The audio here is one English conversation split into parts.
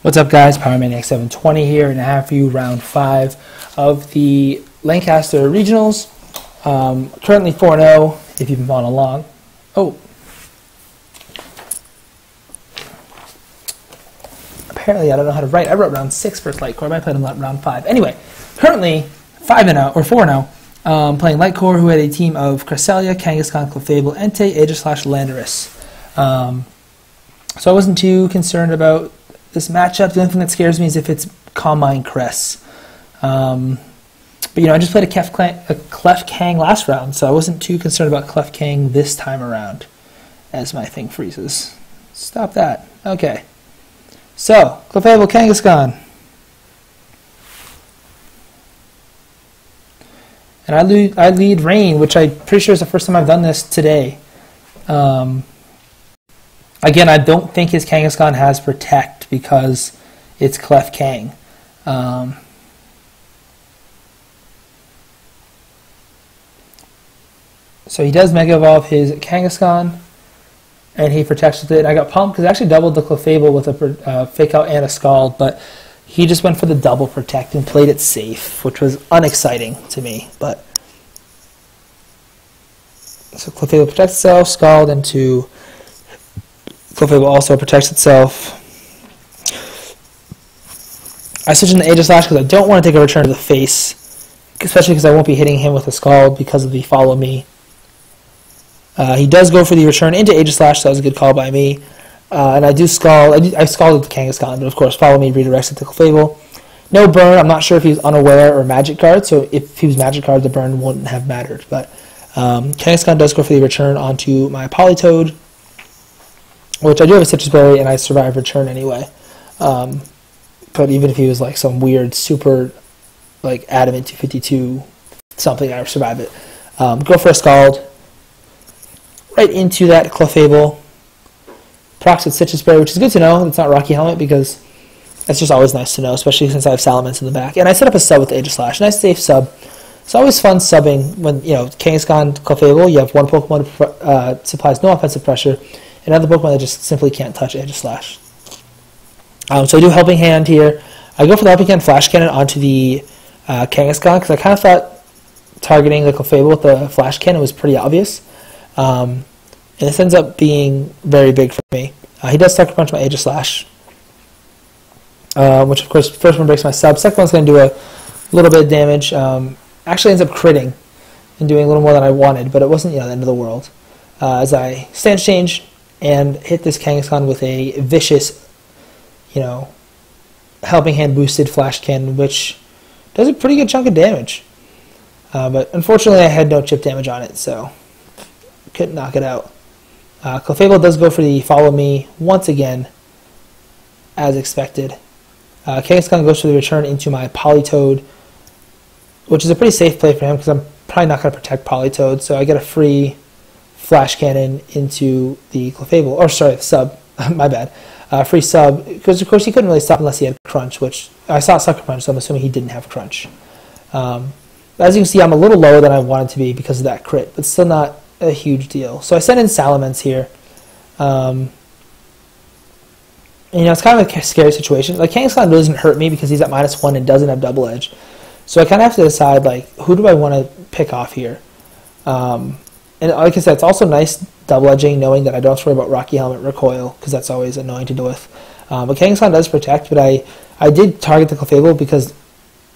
What's up, guys? PowerManiac 720 here, and I have for you round 5 of the Lancaster Regionals. Currently 4-0, if you've been following along. Apparently I don't know how to write. I wrote round 6 for Lightcore, but I played in round 5. Anyway, currently 5-0, or 4-0, playing Lightcore, who had a team of Cresselia, Kangaskhan, Clefable, Entei, Aegis/, Landorus. So I wasn't too concerned about this matchup. The only thing that scares me is if it's Calm Mind Cress. But I just played a Clef Kang last round, so I wasn't too concerned about Clef Kang this time around, as my thing freezes. Stop that. Okay. So, Clefable, Kangaskhan. And I lead Rain, which I'm pretty sure is the first time I've done this today. Again, I don't think his Kangaskhan has Protect because it's Clef Kang. So he does Mega Evolve his Kangaskhan, and he protects with it. I got pumped because I actually doubled the Clefable with a Fake Out and a Scald, but he just went for the double Protect and played it safe, which was unexciting to me. But so Clefable protects itself, Scald into Clefable also protects itself. I switch into Aegis/, because I don't want to take a return to the face, especially because I won't be hitting him with a Scald because of the Follow Me. He does go for the return into Aegis/, so that was a good call by me. And I do Scald. I Scalded the Kangaskhan, but of course Follow Me redirects it to Clefable. No burn. I'm not sure if he's unaware or Magic Guard, so if he was Magic Guard, the burn wouldn't have mattered. But Kangaskhan does go for the return onto my Politoed, which I do have a Citrus Berry, and I survive return anyway. But even if he was like some weird super Adamant 252 something, I would survive it. Go for a Scald right into that Clefable. Procs with Citrus Berry, which is good to know. It's not Rocky Helmet because that's just always nice to know, especially since I have Salamence in the back. And I set up a sub with Aegis/. Nice safe sub. It's always fun subbing when, Kangaskhan, Clefable, you have one Pokemon that supplies no offensive pressure, and other Pokemon that just simply can't touch Aegis/. So I do Helping Hand here. I go for the Helping Hand Flash Cannon onto the Kangaskhan because I kind of thought targeting the Clefable with the Flash Cannon was pretty obvious. And this ends up being very big for me. He does Sucker Punch my Aegis/, which of course first one breaks my sub. Second one's going to do a little bit of damage. Actually ends up critting and doing a little more than I wanted, but it wasn't the end of the world. As I stance change and hit this Kangaskhan with a vicious, Helping Hand boosted Flash Cannon, which does a pretty good chunk of damage. But unfortunately I had no chip damage on it, so couldn't knock it out. Clefable does go for the Follow Me once again, as expected. Kangaskhan goes for the return into my Politoed, which is a pretty safe play for him because I'm probably not going to protect Politoed, so I get a free Flash Cannon into the Clefable, or sorry, the sub, my bad. Free sub, because of course he couldn't really stop unless he had Crunch, which I saw Sucker Punch, so I'm assuming he didn't have Crunch. As you can see, I'm a little lower than I wanted to be because of that crit, but still not a huge deal. So I sent in Salamence here. It's kind of a scary situation. Kangaskhan really doesn't hurt me because he's at -1 and doesn't have Double Edge. So I kind of have to decide, who do I want to pick off here? And like I said, it's also nice double edging, knowing that I don't have to worry about Rocky Helmet recoil, because that's always annoying to deal with. But Kangaskhan does protect, but I did target the Clefable because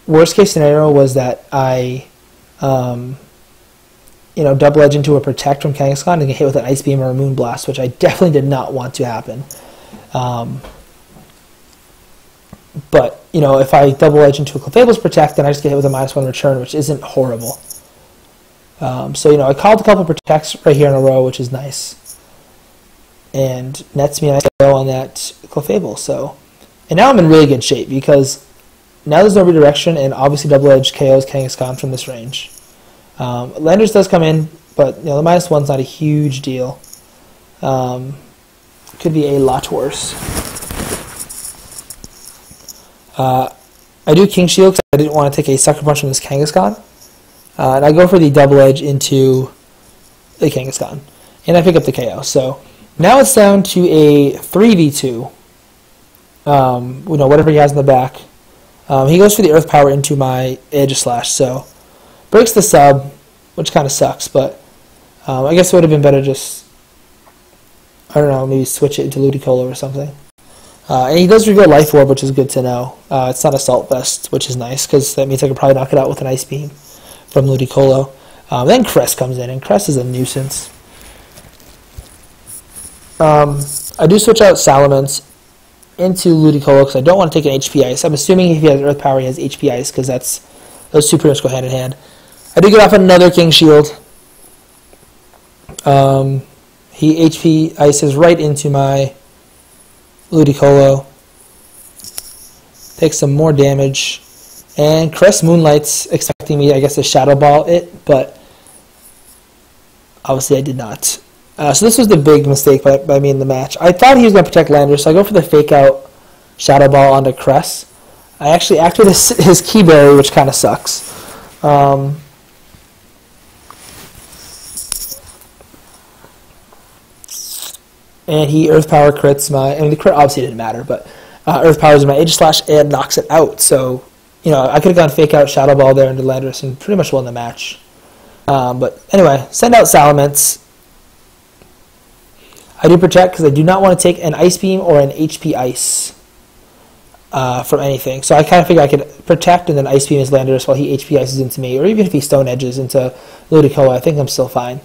worst case scenario was that I double edge into a protect from Kangaskhan and get hit with an Ice Beam or a Moon Blast, which I definitely did not want to happen. But, if I double edge into a Clefable's protect, then I just get hit with a -1 return, which isn't horrible. So, I called a couple protects right here in a row, which is nice. And nets me a nice go on that Clefable. And now I'm in really good shape because now there's no redirection, and obviously double edge KOs Kangaskhan from this range. Landorus does come in, but the -1's not a huge deal. Could be a lot worse. I do King Shield because I didn't want to take a Sucker Punch from this Kangaskhan. And I go for the double edge into the Kangaskhan. And I pick up the KO. So now it's down to a 3v2. whatever he has in the back. He goes for the Earth Power into my Aegislash, so breaks the sub, which kind of sucks, but I guess it would have been better just, I don't know, maybe switch it into Ludicolo or something. And he does reveal Life Orb, which is good to know. It's not Assault Vest, which is nice, because that means I could probably knock it out with an Ice Beam from Ludicolo. Then Crest comes in, and Crest is a nuisance. I do switch out Salamence into Ludicolo because I don't want to take an HP Ice. I'm assuming if he has Earth Power, he has HP Ice, because those two pretty much go hand in hand. I do get off another King Shield. He HP Ices right into my Ludicolo. Takes some more damage. And Crest Moonlight's expecting me, I guess, to Shadow Ball it, but obviously I did not. So this was the big mistake by me in the match. I thought he was going to protect Lander, so I go for the Fake Out Shadow Ball onto Crest. I actually activate his Key Berry, which kind of sucks. And he Earth Power crits the crit obviously didn't matter, but Earth Powers my Aegislash and knocks it out. So, I could have gone Fake Out Shadow Ball there into Landorus and pretty much won the match. But anyway, send out Salamence. I do protect because I do not want to take an Ice Beam or an HP Ice from anything. So I kind of figure I could protect and then Ice Beam his Landorus while he HP Ices into me, or even if he Stone Edges into Ludicolo, I think I'm still fine.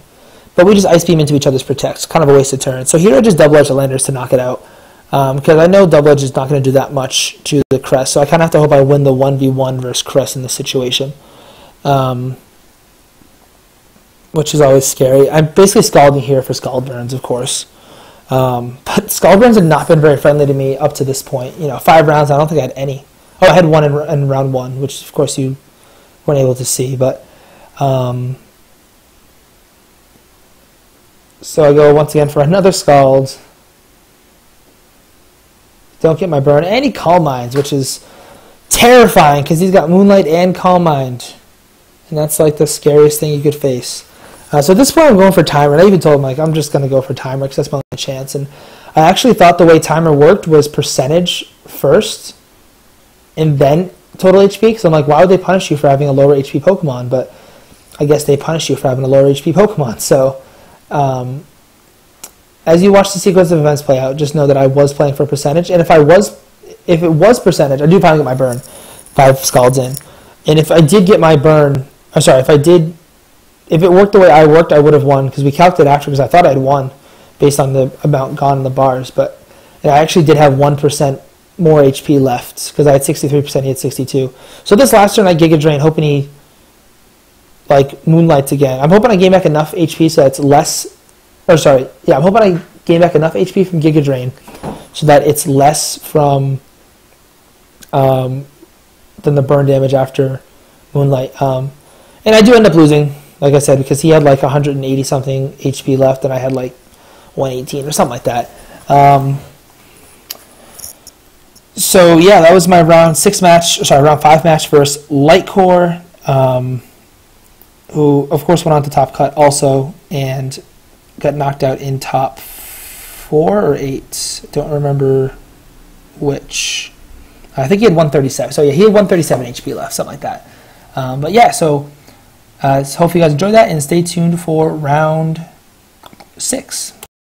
But we just Ice Beam into each other's protects. Kind of a waste of turn. So here I just Double Edge the Landorus to knock it out. Because I know Double Edge is not going to do that much to the Crest. So I kind of have to hope I win the 1v1 versus Crest in this situation. Which is always scary. I'm basically scalding here for Scald Burns, of course. But Scald Burns have not been very friendly to me up to this point. 5 rounds, I don't think I had any. Oh, I had one in round 1, which of course you weren't able to see. But so I go once again for another Scald. Don't get my burn. And he Calm Minds, which is terrifying because he's got Moonlight and Calm Mind. And that's like the scariest thing you could face. So at this point I'm going for Timer. And I even told him, I'm just going to go for Timer because that's my only chance. And I actually thought the way Timer worked was percentage first and then total HP. Because I'm like, why would they punish you for having a lower HP Pokemon? But I guess they punish you for having a lower HP Pokemon. So as you watch the sequence of events play out, just know that I was playing for percentage. And if it was percentage, I do finally get my burn 5 Scalds in. And if I did get my burn, if it worked the way I worked, I would have won because we calculated after because I thought I'd won based on the amount gone in the bars. But I actually did have 1% more HP left because I had 63%, he had 62. So this last turn I Giga Drain, hoping he Moonlights again. I'm hoping I gain back enough HP so it's less. I'm hoping I gain back enough HP from Giga Drain so that it's less from than the burn damage after Moonlight. And I do end up losing, like I said, because he had 180 something HP left and I had 118 or something like that. So yeah, that was my round 5 match versus Lightcore, who of course went on to Top Cut also and got knocked out in top 4 or 8. Don't remember which. I think he had 137. So yeah, he had 137 HP left, something like that. But yeah, so hopefully you guys enjoyed that and stay tuned for round 6.